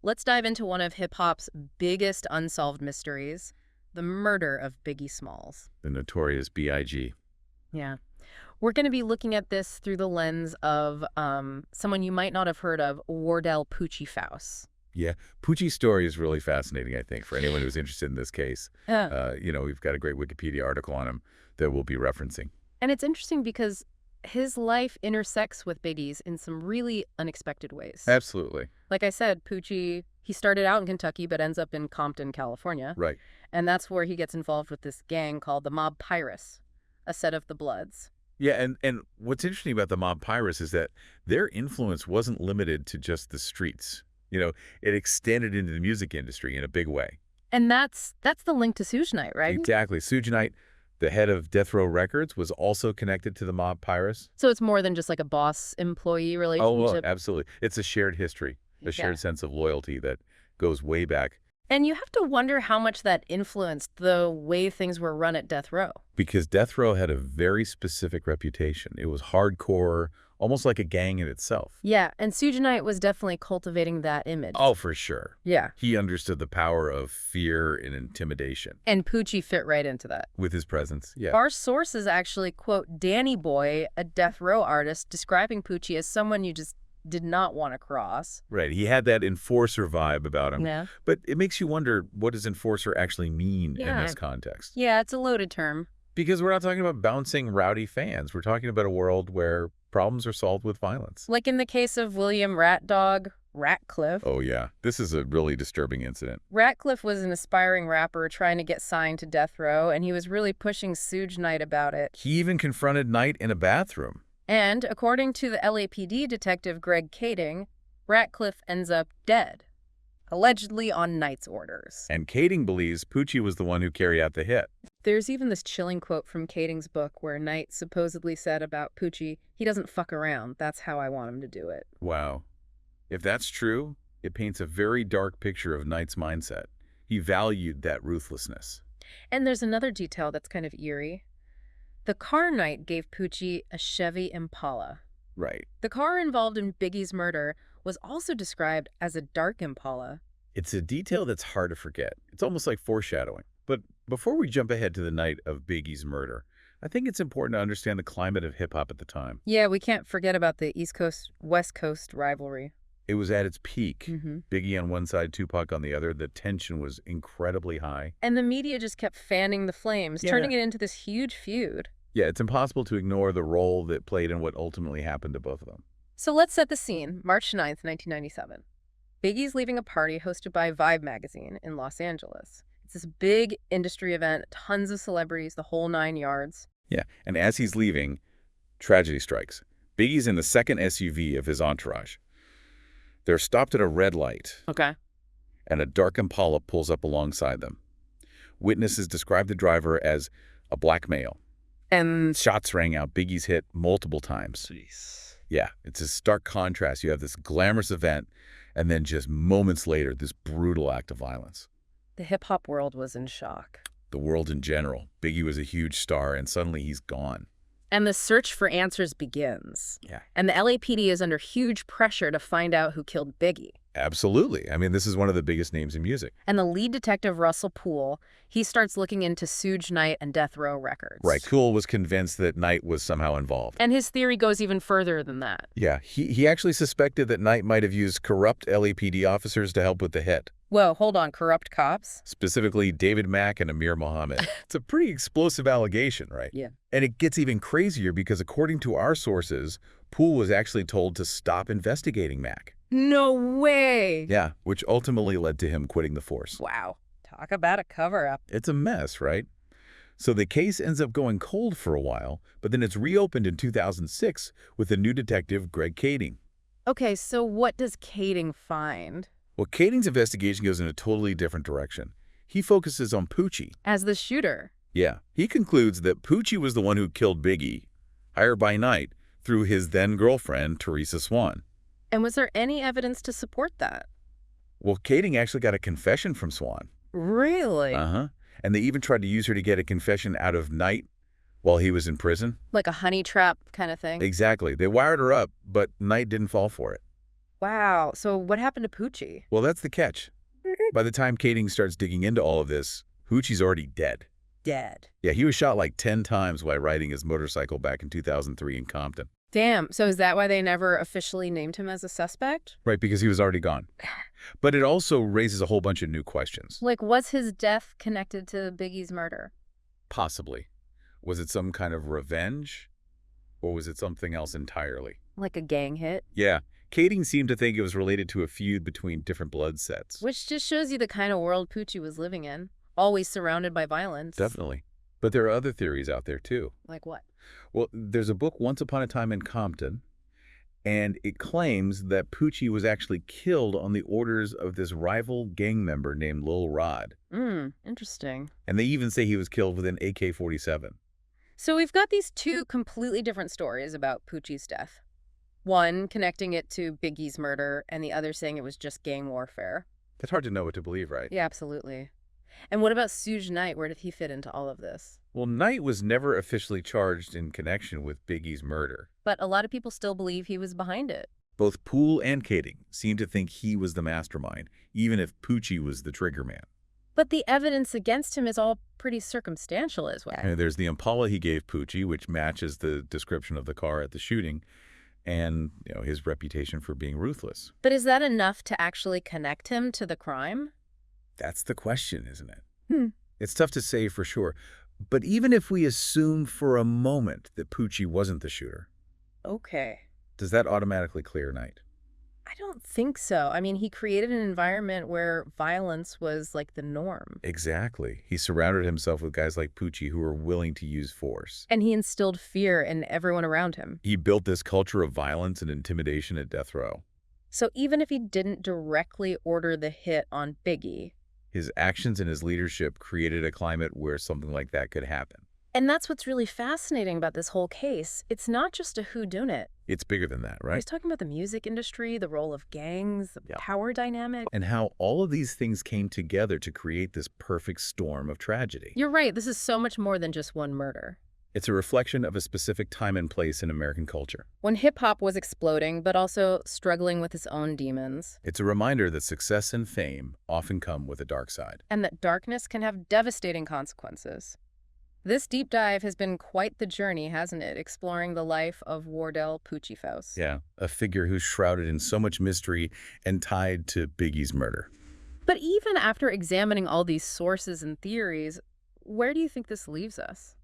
Let's dive into one of hip-hop's biggest unsolved mysteries, the murder of Biggie Smalls. The Notorious B.I.G. Yeah. We're going to be looking at this through the lens of someone you might not have heard of, Wardell Poochie Faust. Yeah, Poochie's story is really fascinating, I think, for anyone who's interested in this case. Yeah. We've got a great Wikipedia article on him that we'll be referencing. And it's interesting because his life intersects with Biggie's in some really unexpected ways. Absolutely. Like I said, Poochie, he started out in Kentucky but ends up in Compton, California. Right. And that's where he gets involved with this gang called the Mob Pirates, a set of the Bloods. Yeah, and what's interesting about the Mob Pirates is that their influence wasn't limited to just the streets. It extended into the music industry in a big way. And that's the link to Suge Knight, right? Exactly. Suge Knight, the head of Death Row Records, was also connected to the Mob Pirates. So it's more than just like a boss-employee relationship? Oh, well, absolutely. It's a shared history, a shared sense of loyalty that goes way back. And you have to wonder how much that influenced the way things were run at Death Row. Because Death Row had a very specific reputation. It was hardcore, almost like a gang in itself. Yeah, and Suge Knight was definitely cultivating that image. Oh, for sure. Yeah. He understood the power of fear and intimidation. And Poochie fit right into that. With his presence, yeah. Our sources actually quote Danny Boy, a Death Row artist, describing Poochie as someone you just did not want to cross. Right. He had that enforcer vibe about him. Yeah. But it makes you wonder, what does enforcer actually mean in this context? Yeah, it's a loaded term. Because we're not talking about bouncing rowdy fans. We're talking about a world where problems are solved with violence. Like in the case of William Rat Dog Ratcliffe. Oh, yeah. This is a really disturbing incident. Ratcliffe was an aspiring rapper trying to get signed to Death Row, and he was really pushing Suge Knight about it. He even confronted Knight in a bathroom. And according to the LAPD detective Greg Kading, Ratcliffe ends up dead, allegedly on Knight's orders. And Kading believes Poochie was the one who carried out the hit. There's even this chilling quote from Kading's book where Knight supposedly said about Poochie, "He doesn't fuck around. That's how I want him to do it." Wow. If that's true, it paints a very dark picture of Knight's mindset. He valued that ruthlessness. And there's another detail that's kind of eerie. The car Knight gave Poochie a Chevy Impala. Right. The car involved in Biggie's murder was also described as a dark Impala. It's a detail that's hard to forget. It's almost like foreshadowing. But before we jump ahead to the night of Biggie's murder, I think it's important to understand the climate of hip-hop at the time. Yeah, we can't forget about the East Coast-West Coast rivalry. It was at its peak. Biggie on one side, Tupac on the other. The tension was incredibly high. And the media just kept fanning the flames, turning it into this huge feud. Yeah, it's impossible to ignore the role that played in what ultimately happened to both of them. So let's set the scene. March 9th, 1997. Biggie's leaving a party hosted by Vibe magazine in Los Angeles. It's this big industry event, tons of celebrities, the whole 9 yards. Yeah, and as he's leaving, tragedy strikes. Biggie's in the second SUV of his entourage. They're stopped at a red light. Okay. And a dark Impala pulls up alongside them. Witnesses describe the driver as a black male. And shots rang out. Biggie's hit multiple times. Jeez. Yeah, it's a stark contrast. You have this glamorous event, and then just moments later, this brutal act of violence. The hip-hop world was in shock. The world in general. Biggie was a huge star, and suddenly he's gone. And the search for answers begins. Yeah. And the LAPD is under huge pressure to find out who killed Biggie. Absolutely. I mean, this is one of the biggest names in music. And the lead detective, Russell Poole, he starts looking into Suge Knight and Death Row Records. Right. Poole was convinced that Knight was somehow involved. And his theory goes even further than that. Yeah. He actually suspected that Knight might have used corrupt LAPD officers to help with the hit. Whoa, hold on. Corrupt cops? Specifically, David Mack and Amir Mohammed. It's a pretty explosive allegation, right? Yeah. And it gets even crazier because according to our sources, Poole was actually told to stop investigating Mack. No way! Yeah, which ultimately led to him quitting the force. Wow. Talk about a cover-up. It's a mess, right? So the case ends up going cold for a while, but then it's reopened in 2006 with the new detective, Greg Kading. Okay, so what does Kading find? Well, Kading's investigation goes in a totally different direction. He focuses on Poochie. As the shooter? Yeah. He concludes that Poochie was the one who killed Biggie, hired by Knight, through his then-girlfriend, Teresa Swan. And was there any evidence to support that? Well, Kading actually got a confession from Swan. Really? Uh-huh. And they even tried to use her to get a confession out of Knight while he was in prison. Like a honey trap kind of thing? Exactly. They wired her up, but Knight didn't fall for it. Wow. So what happened to Poochie? Well, that's the catch. By the time Kading starts digging into all of this, Poochie's already dead. Dead. Yeah, he was shot like 10 times while riding his motorcycle back in 2003 in Compton. Damn. So is that why they never officially named him as a suspect? Right, because he was already gone. But it also raises a whole bunch of new questions. Like, was his death connected to Biggie's murder? Possibly. Was it some kind of revenge? Or was it something else entirely? Like a gang hit? Yeah, Kading seemed to think it was related to a feud between different blood sets. Which just shows you the kind of world Poochie was living in. Always surrounded by violence. Definitely. But there are other theories out there, too. Like what? Well, there's a book, Once Upon a Time in Compton, and it claims that Poochie was actually killed on the orders of this rival gang member named Lil Rod. Interesting. And they even say he was killed with an AK-47. So we've got these two completely different stories about Poochie's death. One connecting it to Biggie's murder, and the other saying it was just gang warfare. It's hard to know what to believe, right? Yeah, absolutely. And what about Suge Knight? Where did he fit into all of this? Well, Knight was never officially charged in connection with Biggie's murder. But a lot of people still believe he was behind it. Both Poole and Kading seem to think he was the mastermind, even if Poochie was the trigger man. But the evidence against him is all pretty circumstantial as well. And there's the Impala he gave Poochie, which matches the description of the car at the shooting, and his reputation for being ruthless. But is that enough to actually connect him to the crime? That's the question, isn't it? It's tough to say for sure. But even if we assume for a moment that Poochie wasn't the shooter, Okay. does that automatically clear Knight? I don't think so. I mean, he created an environment where violence was like the norm. Exactly. He surrounded himself with guys like Poochie who were willing to use force. And he instilled fear in everyone around him. He built this culture of violence and intimidation at death row. So even if he didn't directly order the hit on Biggie, his actions and his leadership created a climate where something like that could happen. and that's what's really fascinating about this whole case. It's not just a whodunit. It's bigger than that, right? He's talking about the music industry, the role of gangs, the power dynamic. And how all of these things came together to create this perfect storm of tragedy. You're right. This is so much more than just one murder. It's a reflection of a specific time and place in American culture. When hip-hop was exploding, but also struggling with its own demons. It's a reminder that success and fame often come with a dark side. And that darkness can have devastating consequences. This deep dive has been quite the journey, hasn't it? Exploring the life of Wardell Poochie Faust. Yeah, a figure who's shrouded in so much mystery and tied to Biggie's murder. But even after examining all these sources and theories, where do you think this leaves us?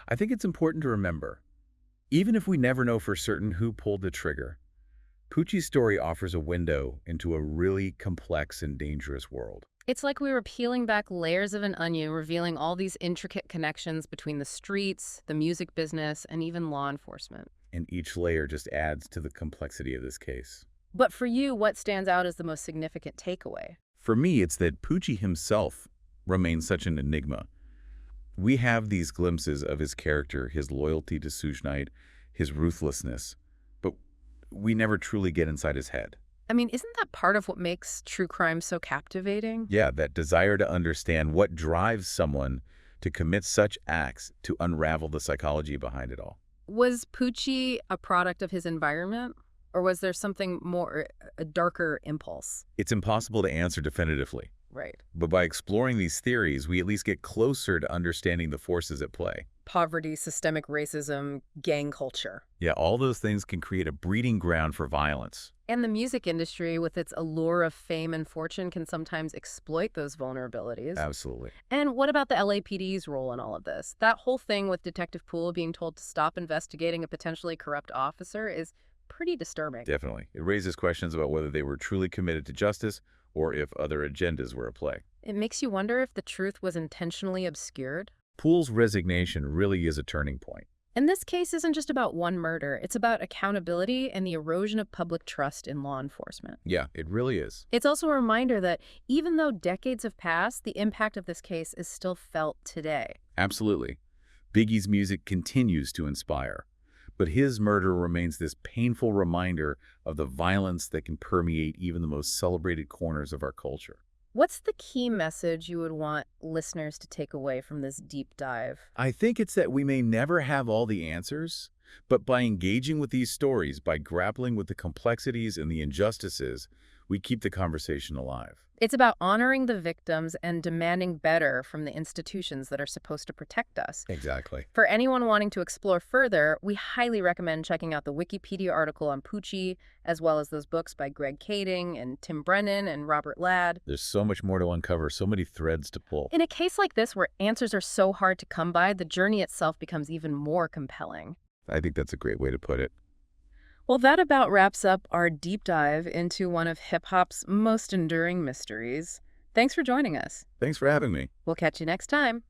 I think it's important to remember, even if we never know for certain who pulled the trigger, Poochie's story offers a window into a really complex and dangerous world. It's like we were peeling back layers of an onion, revealing all these intricate connections between the streets, the music business, and even law enforcement. And each layer just adds to the complexity of this case. But for you, what stands out as the most significant takeaway? For me, it's that Poochie himself remains such an enigma. We have these glimpses of his character, his loyalty to Suge Knight, his ruthlessness, but we never truly get inside his head. I mean, isn't that part of what makes true crime so captivating? Yeah, that desire to understand what drives someone to commit such acts, to unravel the psychology behind it all. Was Poochie a product of his environment? Or was there something more, a darker impulse? It's impossible to answer definitively. Right. But by exploring these theories, we at least get closer to understanding the forces at play. Poverty, systemic racism, gang culture. Yeah, all those things can create a breeding ground for violence. And the music industry, with its allure of fame and fortune, can sometimes exploit those vulnerabilities. Absolutely. And what about the LAPD's role in all of this? That whole thing with Detective Poole being told to stop investigating a potentially corrupt officer is pretty disturbing. Definitely. It raises questions about whether they were truly committed to justice or if other agendas were at play. It makes you wonder if the truth was intentionally obscured. Poole's resignation really is a turning point. And this case isn't just about one murder. It's about accountability and the erosion of public trust in law enforcement. Yeah, it really is. It's also a reminder that even though decades have passed, the impact of this case is still felt today. Absolutely. Biggie's music continues to inspire, but his murder remains this painful reminder of the violence that can permeate even the most celebrated corners of our culture. What's the key message you would want listeners to take away from this deep dive? I think it's that we may never have all the answers, But by engaging with these stories, by grappling with the complexities and the injustices, we keep the conversation alive. It's about honoring the victims and demanding better from the institutions that are supposed to protect us. Exactly. For anyone wanting to explore further, we highly recommend checking out the Wikipedia article on Poochie, as well as those books by Greg Kading and Tim Brennan and Robert Ladd. There's so much more to uncover, so many threads to pull. In a case like this where answers are so hard to come by, the journey itself becomes even more compelling. I think that's a great way to put it. Well, that about wraps up our deep dive into one of hip-hop's most enduring mysteries. Thanks for joining us. Thanks for having me. We'll catch you next time.